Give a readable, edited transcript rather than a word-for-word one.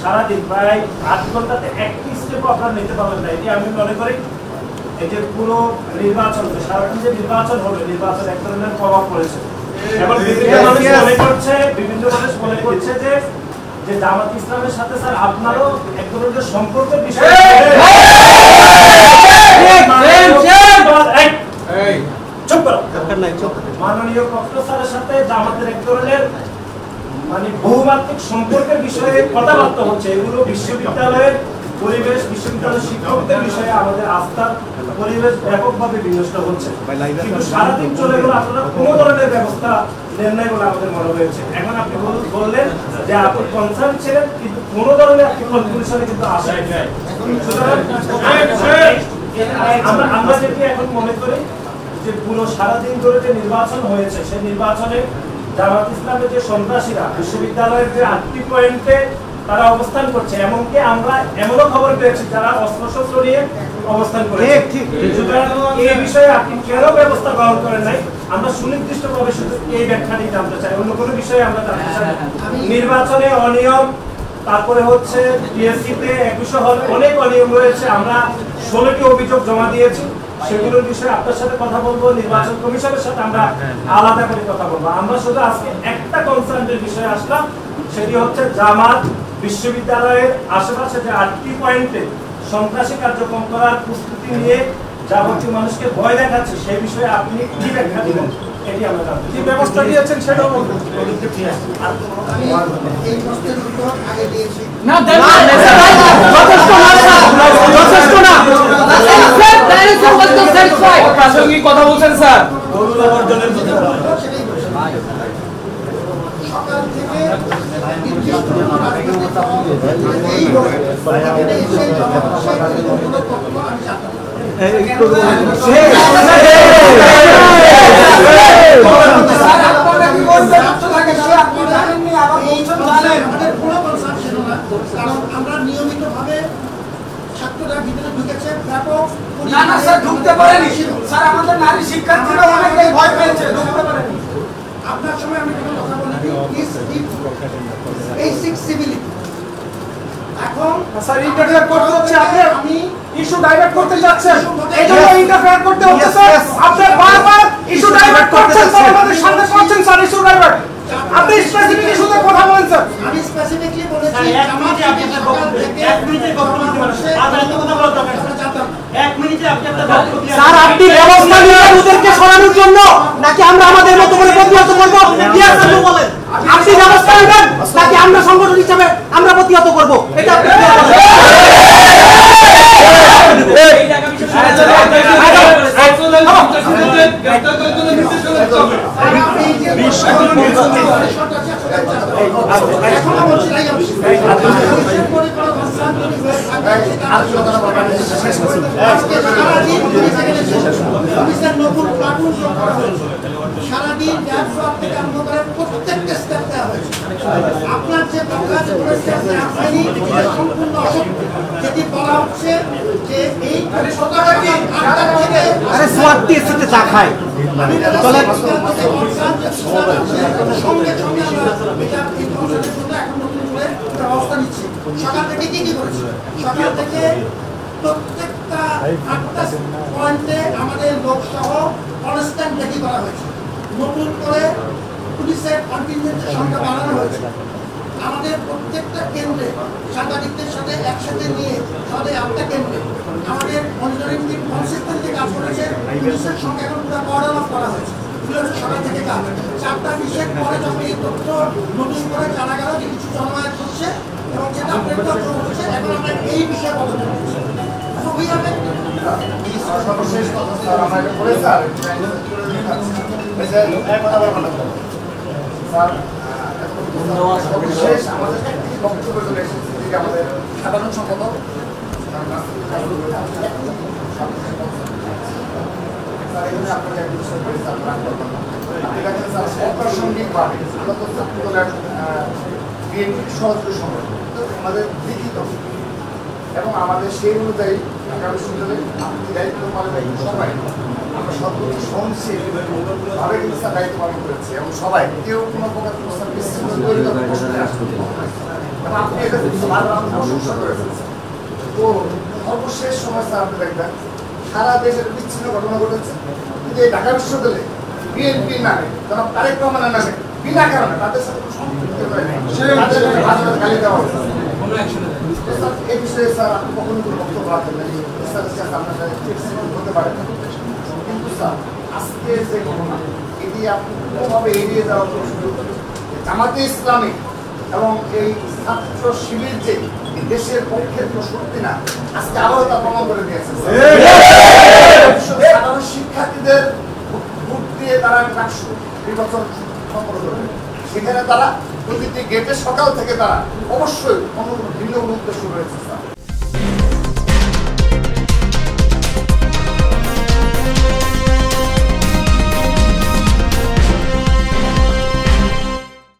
সারাদিন প্রায় 8 ঘন্টাতে একটি স্টেপও আপনারা নিতে পারবেন না। এটি আমি মনে করি এই যে পুরো নির্বাচন, সারাদিন যে নির্বাচন হবে, নির্বাচন এক ধরনের প্রভাব পড়েছে। এবং বিভিন্ন মানুষ মনে করছে যে জামাত ইসলামের সাথে স্যার আপনারও এক ধরনের সম্পর্কের বিষয়। মাননীয় প্রফেসর স্যারের সাথে জামাতের এক ধরনের মানে বহুমাত্রিক সম্পর্কের বিষয়ে কথাবার্তা হচ্ছে। এগুলো বিশ্ববিদ্যালয়ের পরিবেশ, বিশ্ববিদ্যালয়ের শিক্ষকদের বিষয়ে আমাদের আস্থার পরিবেশ ব্যাপকভাবে বিনষ্ট হচ্ছে। কিন্তু সারাদিন চলে গেল, আপনারা কোনো ধরনের ব্যবস্থা নেন নাই বলে আমাদের মনে হয়েছে। এখন আপনি বললেন যে আপনি কনসার্ন ছিলেন, কিন্তু কোনো ধরনের আপনি কনক্লুশনে কিন্তু আসেন নাই। আমরা যেটি এখন মনে করি যে পুরো সারাদিন ধরে যে নির্বাচন হয়েছে, সেই নির্বাচনে জামাত ইসলামের যে সন্ত্রাসীরা বিশ্ববিদ্যালয়ের যে 8টি পয়েন্টে তারা অবস্থান করছে, এমনকি আমরা এমনও খবর পেয়েছি যারা অস্ত্রশস্ত্র নিয়ে অবস্থান করেছে। এই বিষয়ে আপনি কেন ব্যবস্থা গ্রহণ করেন নাই, আমরা সুনির্দিষ্টভাবে শুধু এই ব্যাখ্যাটি জানতে চাই, অন্য কোনো বিষয়ে আমরা জানতে চাই। নির্বাচনে অনিয়ম, তারপরে হচ্ছে পিএসসিতে 21 হল অনেক অনিয়ম রয়েছে। আমরা 16টি অভিযোগ জমা দিয়েছি, সেগুলোর বিষয়ে আপনার সাথে কথা বলবো, নির্বাচন কমিশনের সাথে আমরা আলাদা করে কথা বলবো। আমরা শুধু আজকে একটা কনসার্নের বিষয়ে আসলাম, সেটি হচ্ছে জামাত বিশ্ববিদ্যালয়ের আশেপাশে যে 8টি পয়েন্টে সন্ত্রাসী কার্যক্রম করার প্রস্তুতি নিয়ে যাবতীয় মানুষকে ভয় দেখাচ্ছে, সেই বিষয়ে আপনি কি ব্যাখ্যা দিবেন, এটি আমরা জানতে, কি ব্যবস্থা দিয়েছেন সেটাও বলবেন। এই প্রশ্নের উত্তর আগে দিয়েছি না, যথেষ্ট না, যথেষ্ট না, প্রাসঙ্গিক কথা বলছেন স্যার। সকাল থেকে নির্দিষ্ট রাজনৈতিক এই এসে জনগণের তথ্য আমি জানতাম। কারণ আমরা নিয়মিতভাবে ছাত্ররা ভিতরে ঢুকেছে, ব্যাপক না না স্যার ঢুকতে পারেনি স্যার, আমাদের নারী শিক্ষার্থীরা অনেকেই ভয় পেয়েছে, ঢুকতে পারেনি। আপনার সময় আমি কোনো কথা বলিনি, বেসিক সিভিলিটি। এখন স্যার ইন্টারফেয়ার করতে হচ্ছে, আপনি ইস্যু ডাইভার্ট করতে যাচ্ছেন, এইজন্য ইন্টারফেয়ার করতে হচ্ছে স্যার। আপনি বারবার ইস্যু ডাইভার্ট করছেন, আমাদের সামনে করছেন স্যার ইস্যু ডাইভার্ট। আপনি স্পেসিফিক ইস্যুতে কথা বলেন স্যার। আমি স্পেসিফিকলি বলেছি এক মিনিটে আপনি আপনার বক্তব্য স্যার, আপনি ব্যবস্থা নিয়ে ওদেরকে সরানোর জন্য নাকি আমরা আমাদের মতো করে প্রতিহত করবো, বলেন আপনি ব্যবস্থা নেবেন নাকি আমরা সংগঠন হিসাবে আমরা প্রতিহত করবো, এটা আপনি সারাদিন থেকে আরম্ভ করে প্রত্যেকটা স্টেপ দেওয়া হয়েছে। আপনার যে সম্পূর্ণ অসত্য, যেটি বলা হচ্ছে যে এই সঙ্গে সঙ্গে এখন নতুন করে ব্যবস্থা নিচ্ছি। সকাল থেকে কি কি করেছি? সকাল থেকে প্রত্যেকটা 8টা পয়েন্টে আমাদের লোকসহ কনস্ট্যান্ট দেখি করা হয়েছে। নতুন করে পুলিশের কন্টিনজেন্টের সংখ্যা বাড়ানো হয়েছে। আমাদের প্রত্যেকটা কেন্দ্রে সাংবাদিকদের সাথে একসাথে নিয়ে আমাদের 8টা কেন্দ্রে আমাদের মনিটরিং টিম কনসিস্টেন্টলি কাজ করেছে। পুলিশের সংখ্যা এখন পুরো কর্ডন অফ করা হয়েছে। সকাল থেকে কাজ 4টা বিশেষ পরে যখন এই তথ্য নতুন করে জানা গেল যে কিছু জনমায়েত হচ্ছে এবং যেটা আপডেট হচ্ছে, এখন আমরা এই বিষয়ে পদক্ষেপ নিচ্ছি। সর্বশেষ কথা স্যার, আমরা এটা করে স্যার কথা বলবো না স্যার। সর্বশেষ আমাদের বক্তব্য চলে এসেছে যে আমাদের সাধারণ সম্পাদক আপনাকে এক বিষয় করে স্যার দেখেন স্যার অপ্রাসঙ্গিকভাবে বিএনপির সহযোগী সংগঠন আমাদের লিখিত এবং আমাদের সেই অনুযায়ী ঢাকা বিশ্ববিদ্যালয়ে আপনি দায়িত্ব পালন সবাই আমরা সর্বোচ্চ সহনশীলভাবে কিন্তু স্যার দায়িত্ব পালন করেছি এবং সবাই কেউ কোনো প্রকার স্যার বিশৃঙ্খলা তৈরি করার প্রশ্ন আসবে না। এবং আপনি এটা বারবার আমাকে প্রশংসা করেছেন স্যার। তো সর্বশেষ সময় স্যার আপনি দেখবেন সারা দেশের বিচ্ছিন্ন ঘটনা ঘটেছে, কিন্তু এই ঢাকা বিশ্ববিদ্যালয়ে বিএনপির নামে জনাব তারেক রহমানের নামে বিনা কারণে তাদের সাথে কোনো সম্পৃক্ত করে নাই, তাদের নামে বাজারে গালি দেওয়া হয়েছে। স্যার, এই বিষয়ে স্যার আপনি কখনো কোনো বক্তব্য রাখেন নাই, স্যার আপনার সাথে হতে পারে না। কিন্তু স্যার আজকে যে ঘটনা এটি আপনি কোনোভাবে এড়িয়ে যাওয়ার কোনো সুযোগ নেই। জামাতে ইসলামী এবং এই ছাত্র শিবির যে দেশের পক্ষের কোনো শক্তি না, আজকে আবারও তা প্রমাণ করে দিয়েছে। সাধারণ শিক্ষার্থীদের ভোট দিয়ে তারা রাষ্ট্র নির্বাচন সম্পন্ন করবে, সেখানে তারা প্রতিটি গেটের সকাল থেকে তারা অবশ্যই অন্য কোনো ভিন্ন উদ্দেশ্য রয়েছে স্যার।